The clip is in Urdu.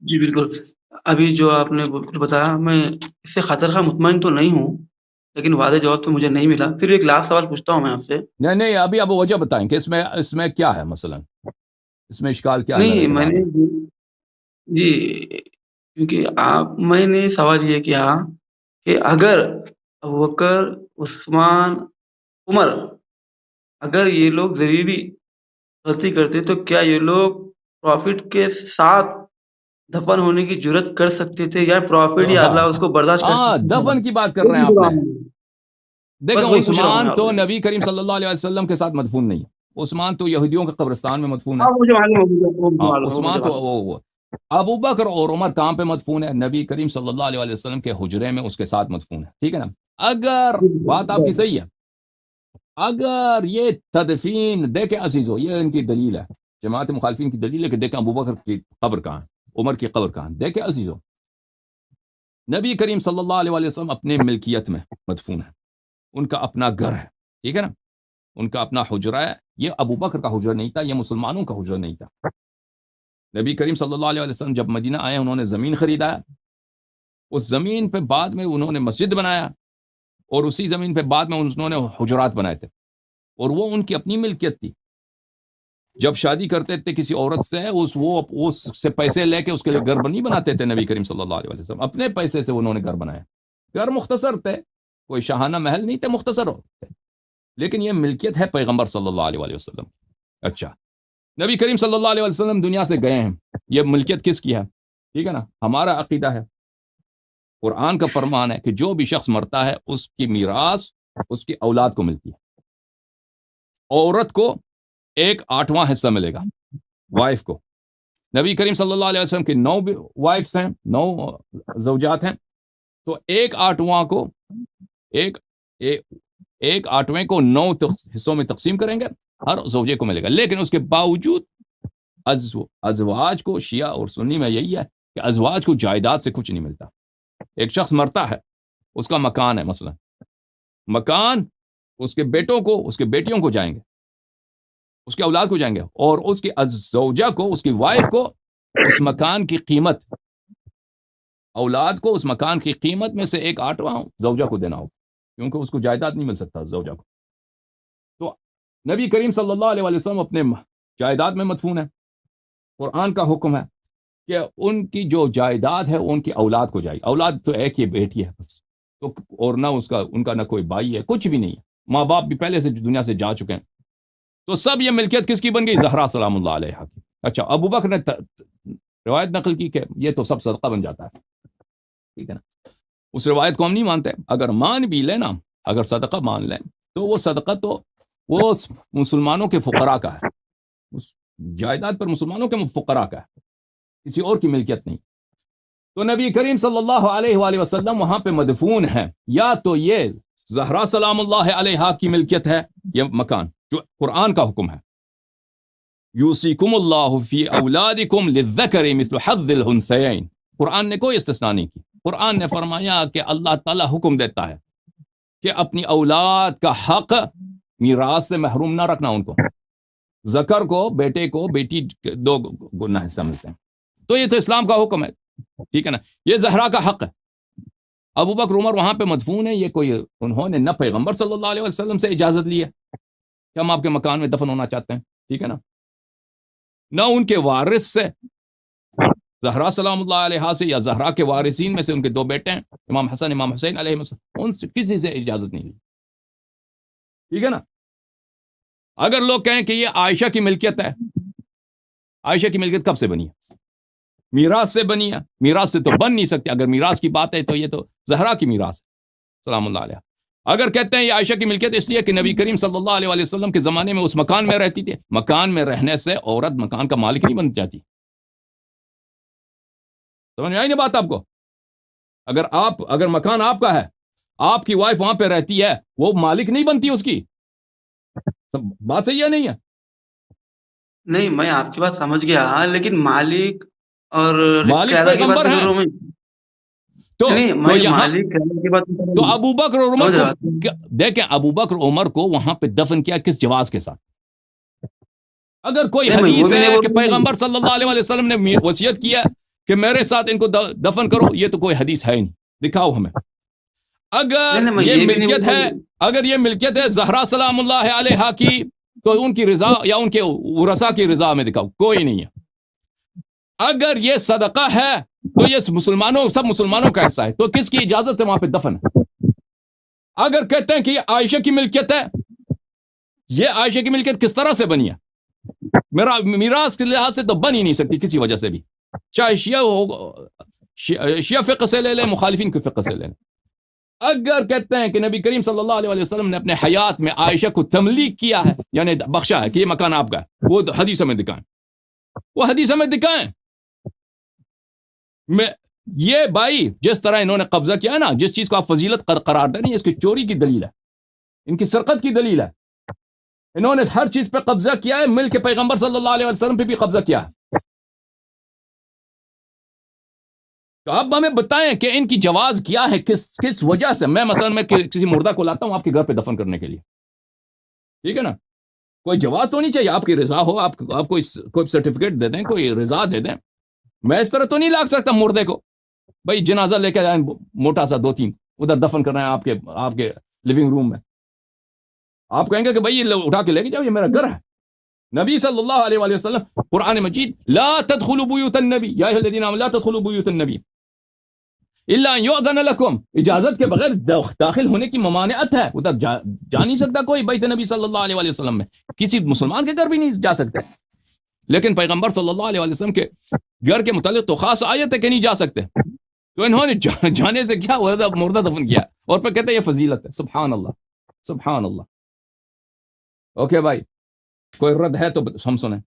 جی بالکل، ابھی جو آپ نے بالکل بتایا، میں اس سے خاطر خواہ مطمئن تو نہیں ہوں، لیکن واضح جواب تو مجھے نہیں ملا۔ پھر ایک لاسٹ سوال پوچھتا ہوں میں آپ سے۔ نہیں نہیں، ابھی اب وجہ بتائیں کہ اس میں کیا ہے، مثلا اس میں اشکال کیا ہے میرے نہیں، میں جواب نے میں؟ جی، کیونکہ میں نے سوال یہ کیا کہ اگر ابوبکر، عثمان، عمر، اگر یہ لوگ ذریعے بھی غلطی کرتے تو کیا یہ لوگ پروفٹ کے ساتھ دفن ہونے کی جرت کر سکتے تھے، یا پروفٹ تو یا ہاں اللہ اس کو برداشت کر ہاں، سکتے تھا؟ دفن کی بات کر وہ رہے ہیں پوچھ آپ رہا نے؟ ہوں، دیکھیں، بس وہی پوچھ رہا ہوں میں عثمان آپ تو سے۔ نبی کریم صلی اللہ علیہ وسلم کے ساتھ مدفون نہیں ہے، عثمان تو یہودیوں کے قبرستان میں مدفون ہے۔ ہاں، مجھے معلوم ہے، وہ مجھے ہاں، معلوم ہے، وہ مجھے عثمان تو معلوم ہے۔ وہ ابو بکر اور عمر کہاں پہ مدفون ہے؟ نبی کریم صلی اللہ علیہ وسلم کے حجرے میں اس کے ساتھ مدفون ہے، ٹھیک ہے نا؟ اگر جی بات آپ کی بالکل۔ صحیح ہے، اگر یہ تدفین، دیکھیں عزیزو، یہ ان کی دلیل ہے، جماعت مخالفین کی دلیل ہے کہ دیکھیں ابو بکر کی قبر کہاں ہے، عمر کی قبر کہاں ہے۔ دیکھیں عزیزو، نبی کریم صلی اللہ علیہ وسلم اپنے ملکیت میں مدفون ہے، ان کا اپنا گھر ہے، ٹھیک ہے نا؟ ان کا اپنا حجرہ ہے، یہ ابو بکر کا حجرہ نہیں تھا، یہ مسلمانوں کا حجرہ نہیں تھا۔ نبی کریم صلی اللہ علیہ وسلم جب مدینہ آئے، انہوں نے زمین خریدا، اس زمین پہ بعد میں انہوں نے مسجد بنایا، اور اسی زمین پہ بعد میں انہوں نے حجرات بنائے تھے، اور وہ ان کی اپنی ملکیت تھی۔ جب شادی کرتے تھے کسی عورت سے، وہ اس سے پیسے لے کے اس کے لیے گھر نہیں بناتے تھے، نبی کریم صلی اللہ علیہ وسلم اپنے پیسے سے انہوں نے گھر بنایا۔ گھر مختصر تھے، کوئی شاہانہ محل نہیں تھے، مختصر تھے، لیکن یہ ملکیت ہے پیغمبر صلی اللہ علیہ وسلم۔ اچھا، نبی کریم صلی اللہ علیہ وسلم دنیا سے گئے ہیں، یہ ملکیت کس کی ہے؟ ٹھیک ہے نا؟ ہمارا عقیدہ ہے، قرآن کا فرمان ہے کہ جو بھی شخص مرتا ہے اس کی میراث اس کی اولاد کو ملتی ہے۔ عورت کو 1/8واں حصہ ملے گا، وائف کو۔ نبی کریم صلی اللہ علیہ وسلم کی 9 وائفس ہیں، 9 زوجات ہیں، تو 1/8واں کو ایک 1/8ویں کو 9 حصوں میں تقسیم کریں گے، ہر زوجے کو ملے گا۔ لیکن اس کے باوجود ازواج کو، شیعہ اور سنی میں یہی ہے کہ ازواج کو جائیداد سے کچھ نہیں ملتا۔ ایک شخص مرتا ہے، اس کا مکان ہے، مثلا مکان اس کے بیٹوں کو، اس کے بیٹیوں کو جائیں گے، اس کے اولاد کو جائیں گے، اور اس کی زوجہ کو، اس کی وائف کو اس مکان کی قیمت، اولاد کو اس مکان کی قیمت میں سے 1/8واں زوجہ کو دینا ہوگا، کیونکہ اس کو جائیداد نہیں مل سکتا زوجہ کو۔ تو نبی کریم صلی اللہ علیہ وسلم اپنے جائیداد میں مدفون ہے۔ قرآن کا حکم ہے کہ ان کی جو جائیداد ہے ان کی اولاد کو جائے، اولاد تو ایک ہی بیٹی ہے بس، تو اور نہ ان کا نہ کوئی بھائی ہے، کچھ بھی نہیں ہے، ماں باپ بھی پہلے سے دنیا سے جا چکے ہیں، تو سب یہ ملکیت کس کی بن گئی؟ زہرا سلام اللہ علیہ کی۔ اچھا، ابو بکر نے روایت نقل کی کہ یہ تو سب صدقہ بن جاتا ہے، ٹھیک ہے نا؟ اس روایت کو ہم نہیں مانتے، اگر مان بھی لینا، اگر صدقہ مان لیں تو وہ صدقہ تو وہ مسلمانوں کے فقراء کا ہے، اس جائیداد پر مسلمانوں کے فقراء کا ہے، کسی اور کی ملکیت نہیں۔ تو نبی کریم صلی اللہ علیہ وآلہ وسلم وہاں پہ مدفون ہیں، یا تو یہ زہرا سلام اللہ علیہا کی ملکیت ہے، یہ مکان جو قرآن کا حکم ہے، یوصیکم اللہ فی اولادکم للذکر مثل حظ الانثیین، قرآن نے کوئی استثناء نہیں کی۔ قرآن نے فرمایا کہ اللہ تعالیٰ حکم دیتا ہے کہ اپنی اولاد کا حق میراث سے محروم نہ رکھنا، ان کو، ذکر کو، بیٹے کو، بیٹی 2 گنا حصہ ملتے ہیں، تو یہ تو اسلام کا حکم ہے، ٹھیک ہے نا؟ یہ زہرا کا حق ہے۔ ابو بکر عمر وہاں پہ مدفون ہے، یہ کوئی انہوں نے نہ پیغمبر صلی اللہ علیہ وسلم سے اجازت لی ہے کہ ہم آپ کے مکان میں دفن ہونا چاہتے ہیں، ٹھیک ہے نا؟ نہ ان کے وارث سے، زہرا سلام اللہ علیہ سے، یا زہرا کے وارثین میں سے ان کے 2 بیٹے ہیں، امام حسن، امام حسین علیہ السلام، ان سے کسی سے اجازت نہیں لی، ٹھیک ہے نا؟ اگر لوگ کہیں کہ یہ عائشہ کی ملکیت ہے، عائشہ کی ملکیت کب سے بنی ہے؟ میراث سے بنی ہے، میراث سے تو بن نہیں سکتی، اگر میراث کی بات ہے تو یہ تو زہرا کی میراث ہے سلام اللہ علیہ۔ اگر کہتے ہیں یہ عائشہ کی ملکیت، اس لیے کہ نبی کریم صلی اللہ علیہ وسلم کے زمانے میں اس مکان میں رہتی تھی، مکان میں رہنے سے عورت مکان کا مالک نہیں بن جاتی، سمجھ میں آئی نا بات آپ کو؟ اگر مکان آپ کا ہے، آپ کی وائف وہاں پہ رہتی ہے، وہ مالک نہیں بنتی اس کی، بات صحیح ہے نہیں ہے؟ نہیں، میں آپ کی بات سمجھ گیا، لیکن مالک اور مالک قیادت کی بات پیغمبر نہیں کر ہیں، رہا ہوں میں۔ نہیں، تو میں یہاں مالک قیادت کی بات نہیں کر رہا تو ہوں، ابو بکر اور عمر سمجھ کو، رہا ہوں۔ دیکھیں ابو بکر عمر کو وہاں پہ دفن کیا کس جواز کے ساتھ؟ اگر کوئی نہیں، میں وہ حدیث بھی نہیں ہے بول کہ رہا ہوں۔ پیغمبر صلی اللہ علیہ وسلم نے وصیت کیا کہ میرے ساتھ ان کو دفن کرو، یہ تو کوئی حدیث ہے نہیں، دکھاؤ ہمیں۔ اگر نہیں، میں یہ بھی نہیں ملکیت بول ہے، اگر یہ ملکیت ہے زہرا سلام اللہ علیہا کی، تو ان کی رضا یا ان کے ورثاء کی رضا میں دکھاؤ، کوئی نہیں ہے۔ اگر یہ صدقہ ہے تو یہ مسلمانوں، سب مسلمانوں کا حصہ ہے، تو کس کی اجازت سے وہاں پہ دفن ہے؟ اگر کہتے ہیں کہ یہ عائشہ کی ملکیت ہے، یہ عائشہ کی ملکیت کس طرح سے بنی ہے؟ میرا میراث کے لحاظ سے تو بن ہی نہیں سکتی کسی وجہ سے بھی، چاہے شیعہ ہو، شیعہ فقہ سے لے لیں، مخالفین کے فقہ سے لے لیں۔ اگر کہتے ہیں کہ نبی کریم صلی اللہ علیہ وسلم نے اپنے حیات میں عائشہ کو تملیک کیا ہے، یعنی بخشا ہے کہ یہ مکان آپ کا ہے، وہ حدیث میں دکھائیں، وہ حدیث میں دکھائیں۔ میں یہ بھائی جس طرح انہوں نے قبضہ کیا ہے نا، جس چیز کو آپ فضیلت قرار دیں، اس کی چوری کی دلیل ہے، ان کی سرقت کی دلیل ہے۔ انہوں نے ہر چیز پہ قبضہ کیا ہے، مل کے پیغمبر صلی اللہ علیہ وسلم پہ بھی قبضہ کیا ہے۔ تو اب ہمیں بتائیں کہ ان کی جواز کیا ہے، کس وجہ سے؟ میں مثلا کسی مردہ کو لاتا ہوں آپ کے گھر پہ دفن کرنے کے لیے، ٹھیک ہے نا، کوئی جواز تو نہیں چاہیے، آپ کی رضا ہو، آپ کوئی سرٹیفکیٹ دے دیں، کوئی رضا دے دیں۔ میں اس طرح تو نہیں لا سکتا مردے کو، بھائی جنازہ لے کے جائیں موٹا سا 2-3 ادھر دفن کرنا ہے آپ کے لیونگ روم میں، آپ کہیں گے کہ بھائی یہ اٹھا کے لے کے جاؤ، یہ میرا گھر ہے۔ نبی صلی اللہ علیہ وآلہ وسلم قرآن مجید لا تدخلوا بیوت النبی یا ایھا الذین آمنوا لا تدخلوا بیوت النبی الا ان یؤذن لکم، اجازت کے بغیر داخل ہونے کی ممانعت ہے، ادھر جا نہیں سکتا کوئی بیت نبی صلی اللہ علیہ وآلہ وسلم میں، کسی مسلمان کے گھر بھی نہیں جا سکتے۔ لیکن پیغمبر صلی اللہ علیہ وسلم کے گھر کے متعلق تو خاص آیت ہے کہ نہیں جا سکتے، تو انہوں نے جانے سے کیا مردہ دفن کیا، اور پھر کہتے ہیں یہ فضیلت ہے۔ سبحان اللہ، سبحان اللہ۔ اوکے بھائی، کوئی رد ہے تو ہم سنیں۔